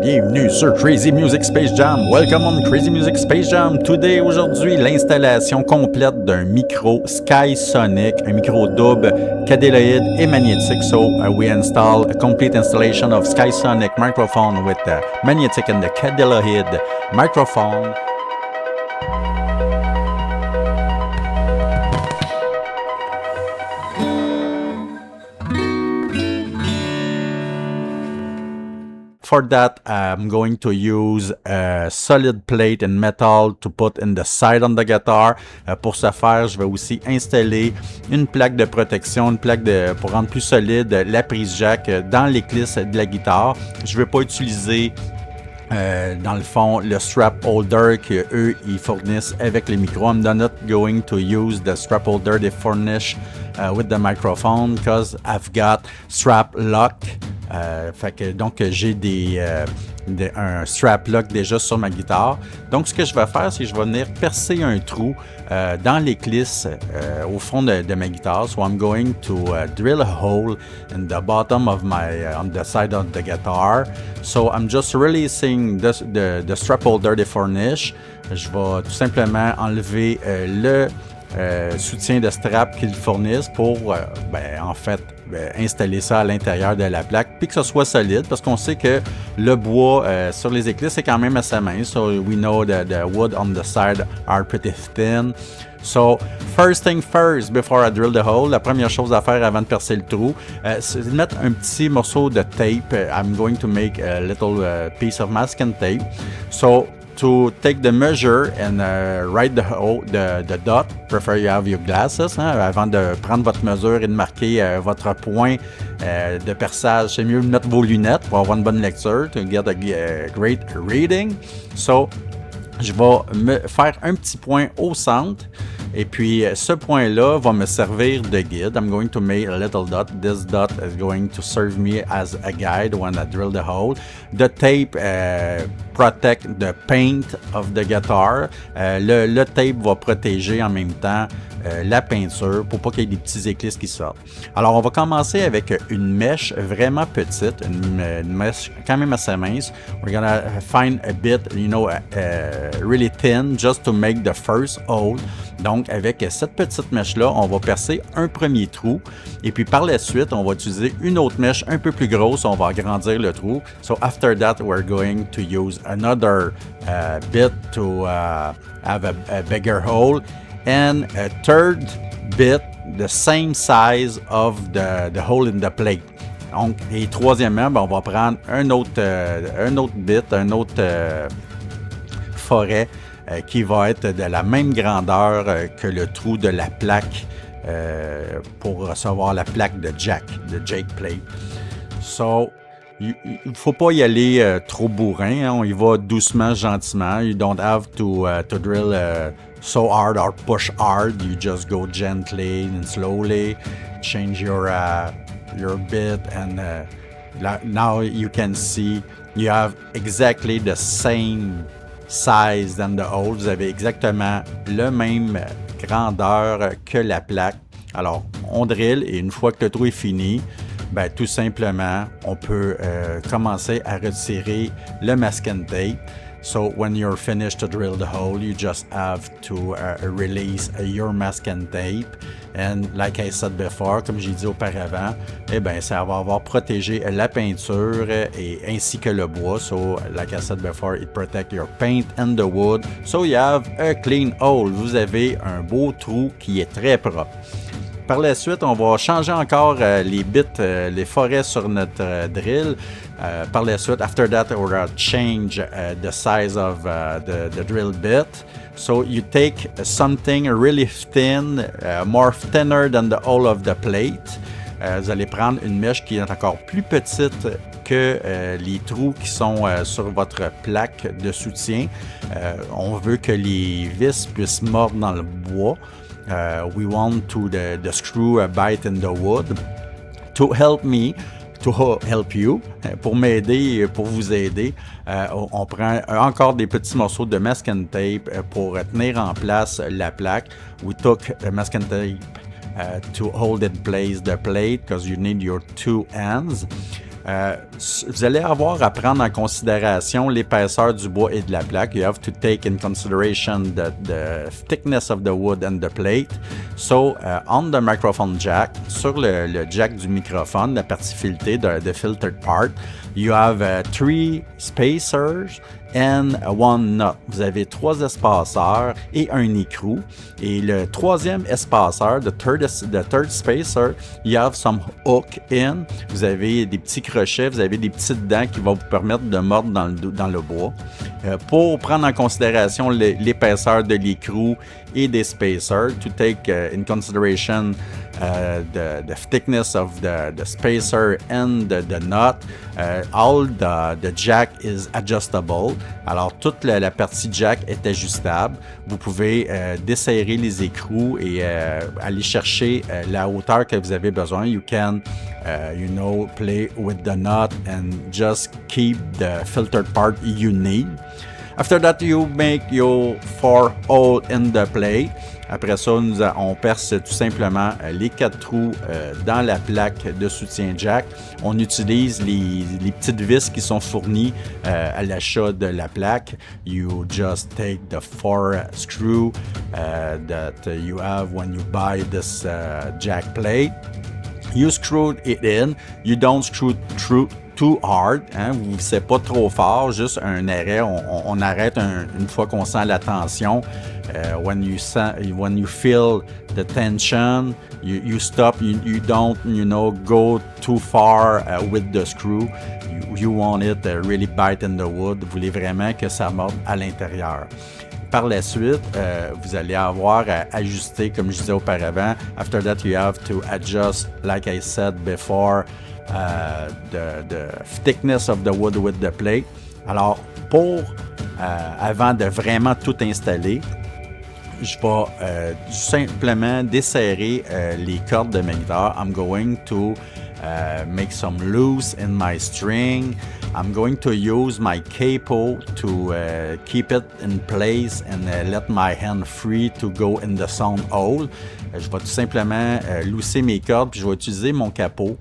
Bienvenue sur Crazy Music Space Jam. Welcome on Crazy Music Space Jam. Today, aujourd'hui, l'installation complète d'un micro Skysonic, un micro double, cadéloïde et magnétique. So, we install a complete installation of Skysonic microphone with the magnetic and the cadéloïde microphone. For that, I'm going to use a solid plate in metal to put in the side on the guitar. Pour ce faire, je vais aussi installer une plaque de protection, pour rendre plus solide la prise jack dans les clisses de la guitare. Je ne vais pas utiliser dans le fond, le strap holder qu'eux, ils fournissent avec les micros. I'm not going to use the strap holder they furnish with the microphone because I've got strap lock. Donc, j'ai un strap lock déjà sur ma guitare. Donc, ce que je vais faire, c'est que je vais venir percer un trou dans les clisses au fond de ma guitare. So, I'm going to drill a hole in the bottom of on the side of the guitar. So, I'm just releasing the strap holder they furnish. Je vais tout simplement enlever le soutien de strap qu'ils fournissent pour, installer ça à l'intérieur de la plaque, puis que ce soit solide, parce qu'on sait que le bois sur les éclisses est quand même assez mince. So we know that the wood on the side are pretty thin. So, first thing first, before I drill the hole, la première chose à faire avant de percer le trou, c'est de mettre un petit morceau de tape. I'm going to make a little piece of masking tape. So, to take the measure and write the dot, prefer you have your glasses, avant de prendre votre mesure et de marquer votre point de perçage. C'est mieux de mettre vos lunettes pour avoir une bonne lecture, to get a great reading. So, je vais me faire un petit point au centre. Et puis, ce point-là va me servir de guide. I'm going to make a little dot. This dot is going to serve me as a guide when I drill the hole. The tape protect the paint of the guitar. Le tape va protéger en même temps la peinture pour pas qu'il y ait des petits éclisses qui sortent. Alors, on va commencer avec une mèche vraiment petite, une mèche quand même assez mince. We're gonna find a bit, really thin just to make the first hole. Donc, avec cette petite mèche-là, on va percer un premier trou. Et puis, par la suite, on va utiliser une autre mèche un peu plus grosse. On va agrandir le trou. So, after that, we're going to use another bit to have a bigger hole. And a third bit, the same size of the hole in the plate. Donc, et troisièmement, on va prendre un autre forêt qui va être de la même grandeur que le trou de la plaque pour recevoir la plaque de jack plate. So, il ne faut pas y aller trop bourrin, on y va doucement, gentiment. You don't have to drill so hard or push hard. You just go gently and slowly. Change your bit, and now you can see you have exactly the same size than the hole. Vous avez exactement le même grandeur que la plaque. Alors, on drill et une fois que le trou est fini, tout simplement, on peut commencer à retirer le masking tape. So, when you're finished to drill the hole, you just have to release your masking tape. And like I said before, comme j'ai dit auparavant, ça va avoir protégé la peinture et ainsi que le bois. So, like I said before, it protects your paint and the wood. So, you have a clean hole. Vous avez un beau trou qui est très propre. Par la suite, on va changer encore les bits, les forêts sur notre drill. Par la suite, after that, we're going to change the size of the drill bit. So you take something really thin, more thinner than the whole of the plate. Vous allez prendre une mèche qui est encore plus petite que les trous qui sont sur votre plaque de soutien. On veut que les vis puissent mordre dans le bois. We want the screw bite in the wood. To help you, pour m'aider, pour vous aider, on prend encore des petits morceaux de masking tape pour tenir en place la plaque. We took the masking tape to hold in place the plate because you need your two hands. Vous allez avoir à prendre en considération l'épaisseur du bois et de la plaque. You have to take in consideration the thickness of the wood and the plate. So, on the microphone jack, sur le jack du microphone, la partie filetée, the filtered part, you have 3 spacers and 1 nut. Vous avez 3 espaceurs et un écrou. Et le troisième espaceur, the third spacer, you have some hook in. Vous avez des petits crochets, vous avez des petites dents qui vont vous permettre de mordre dans le bois. Pour prendre en considération l'épaisseur de l'écrou et des spacers, to take in consideration the thickness of the spacer and the nut, all the jack is adjustable. Alors, toute la partie jack est ajustable. Vous pouvez desserrer les écrous et aller chercher la hauteur que vous avez besoin. You can, play with the nut and just keep the filtered part you need. After that, you make your 4 holes in the plate. Après ça, on perce tout simplement les 4 trous dans la plaque de soutien jack. On utilise les petites vis qui sont fournies à l'achat de la plaque. You just take the 4 screws that you have when you buy this jack plate. You screw it in. You don't screw through too hard, hein? Vous ne vissez pas trop fort, juste un arrêt, on arrête une fois qu'on sent la tension. When you feel the tension, you stop, you don't, go too far with the screw. You want it really bite in the wood. Vous voulez vraiment que ça morde à l'intérieur. Par la suite, vous allez avoir à ajuster, comme je disais auparavant. After that, you have to adjust, like I said before, the thickness of the wood with the plate. Alors, avant de vraiment tout installer, je vais simplement desserrer les cordes de ma guitare. I'm going to make some loose in my string. I'm going to use my capo to keep it in place and let my hand free to go in the sound hole. Je vais tout simplement lousser mes cordes, puis je vais utiliser mon capot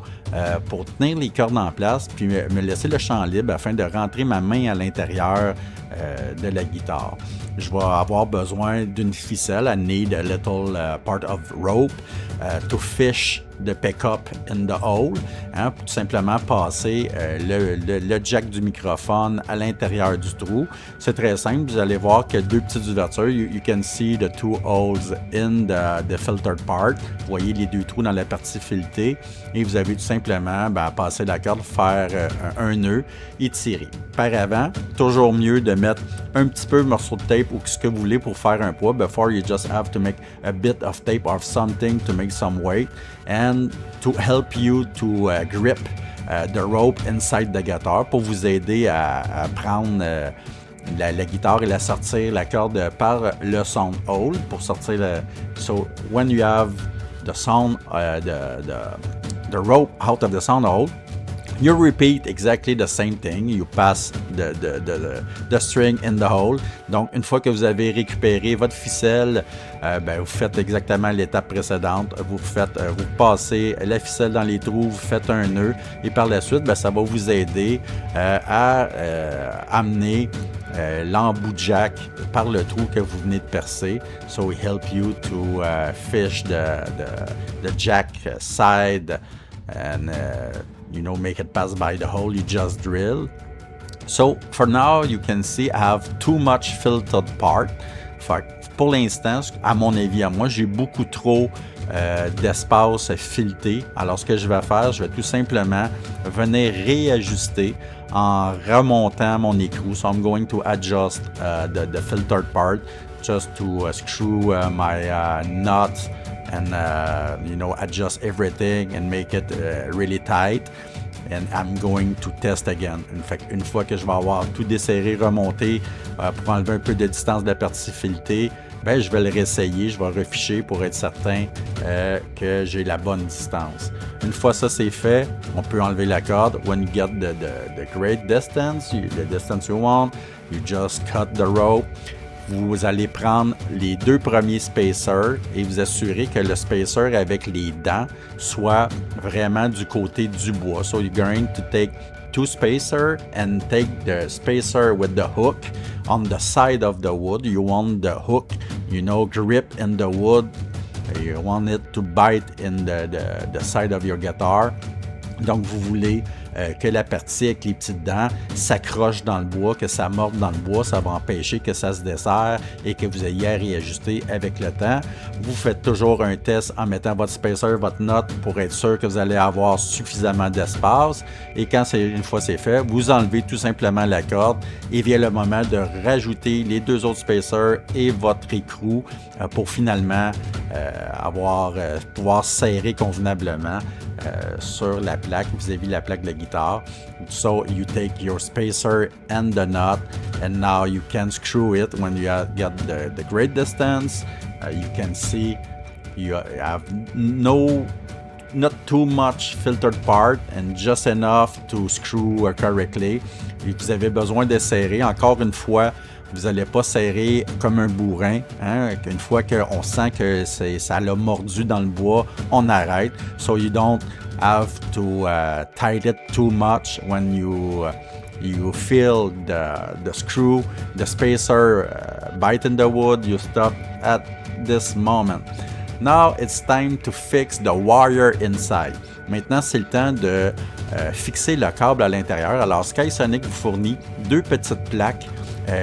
pour tenir les cordes en place, puis me laisser le champ libre afin de rentrer ma main à l'intérieur de la guitare. Je vais avoir besoin d'une ficelle. I need a little part of rope to fish the pickup in the hole, hein, pour tout simplement passer le jack du microphone à l'intérieur du trou. C'est très simple, vous allez voir qu'il y a 2 petites ouvertures. You can see the 2 holes in the filtered part. Vous voyez les 2 trous dans la partie filetée et vous avez tout simplement passer la corde, faire un nœud et tirer. Par avant, toujours mieux de mettre un petit peu de morceau de tape ou ce que vous voulez pour faire un poids. Before, you just have to make a bit of tape or something to make some weight and to help you to grip the rope inside the guitar, pour vous aider à prendre la guitare et la sortir la corde par le sound hole pour sortir so when you have the sound the rope out of the sound hole, you repeat exactly the same thing. You pass the string in the hole. Donc, une fois que vous avez récupéré votre ficelle, vous faites exactement l'étape précédente. Vous passez la ficelle dans les trous, vous faites un nœud et par la suite, ça va vous aider à amener l'embout de jack par le trou que vous venez de percer. So we help you to fish the jack side and make it pass by the hole you just drilled. So for now, you can see I have too much filtered part. Pour l'instant, à mon avis, j'ai beaucoup trop d'espace fileté. Alors ce que je vais faire, je vais tout simplement venir réajuster en remontant mon écrou. So I'm going to adjust the filtered part just to screw my nuts and adjust everything and make it really tight. And I'm going to test again. Une fois que je vais avoir tout desserré, remonté pour enlever un peu de distance de la partie filetée, je vais le réessayer, je vais reficher pour être certain que j'ai la bonne distance. Une fois ça c'est fait, on peut enlever la corde. When you get the great distance, the distance you want, you just cut the rope. vous allez prendre les 2 premiers spacers et vous assurer que le spacer avec les dents soit vraiment du côté du bois. So you're going to take 2 spacers and take the spacer with the hook on the side of the wood. You want the hook, grip in the wood. You want it to bite in the side of your guitar. Donc, vous voulez que la partie avec les petites dents s'accroche dans le bois, que ça morde dans le bois, ça va empêcher que ça se desserre et que vous ayez à réajuster avec le temps. Vous faites toujours un test en mettant votre spacer, votre note pour être sûr que vous allez avoir suffisamment d'espace. Et quand une fois c'est fait, vous enlevez tout simplement la corde et vient le moment de rajouter les 2 autres spacers et votre écrou pour finalement pouvoir serrer convenablement sur la plaque vis-à-vis la plaque de guitare. So you take your spacer and the nut, and now you can screw it when you got the great distance. You can see you have not too much filtered part and just enough to screw correctly. Et vous avez besoin de serrer. Encore une fois, vous n'allez pas serrer comme un bourrin. Une fois qu'on sent que ça l'a mordu dans le bois, on arrête. So you don't have to tight it too much when you feel the screw, the spacer bite in the wood. You stop at this moment. Now it's time to fix the wire inside. Maintenant, c'est le temps de fixer le câble à l'intérieur. Alors, SkySonic vous fournit 2 petites plaques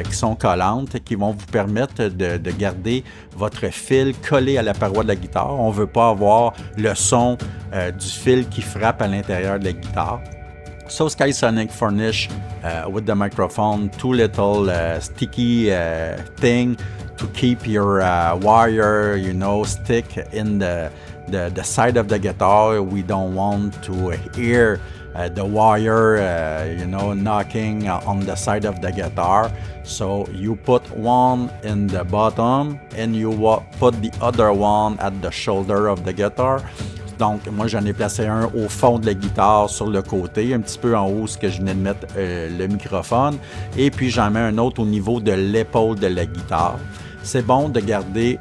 qui sont collantes, qui vont vous permettre de garder votre fil collé à la paroi de la guitare. On ne veut pas avoir le son du fil qui frappe à l'intérieur de la guitare. So SkySonic furnish with the microphone 2 little sticky thing to keep your wire, stick in the side of the guitar. We don't want to hear the wire, knocking on the side of the guitar. So you put one in the bottom and you put the other one at the shoulder of the guitar. Donc, moi, j'en ai placé un au fond de la guitare sur le côté, un petit peu en haut, ce que je venais de mettre le microphone. Et puis, j'en mets un autre au niveau de l'épaule de la guitare. C'est bon de garder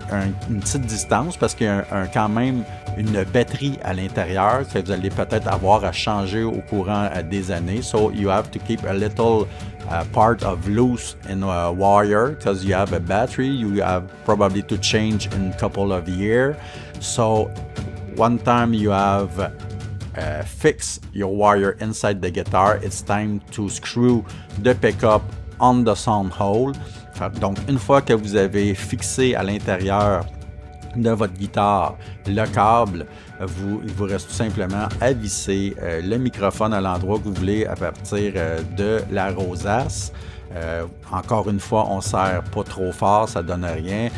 une petite distance parce qu'il y a quand même une batterie à l'intérieur que vous allez peut-être avoir à changer au courant des années. So you have to keep a little part of loose in a wire because you have a battery. You have probably to change in a couple of years. So one time you have fix your wire inside the guitar, it's time to screw the pickup on the sound hole. Donc, une fois que vous avez fixé à l'intérieur de votre guitare le câble, il vous reste tout simplement à visser le microphone à l'endroit que vous voulez à partir de la rosace. Encore une fois, on ne serre pas trop fort, ça ne donne rien.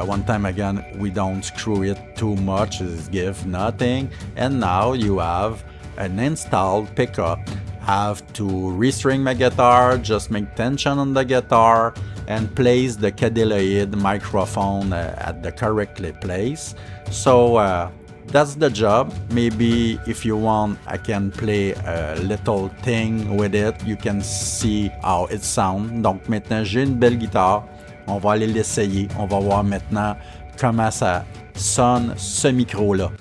One time again, we don't screw it too much, it gives nothing. And now you have an installed pickup. Have to restring my guitar, just make tension on the guitar, and place the Cadeloid microphone at the correct place. So that's the job. Maybe if you want, I can play a little thing with it. You can see how it sounds. Donc maintenant, j'ai une belle guitare. On va aller l'essayer. On va voir maintenant comment ça sonne ce micro-là.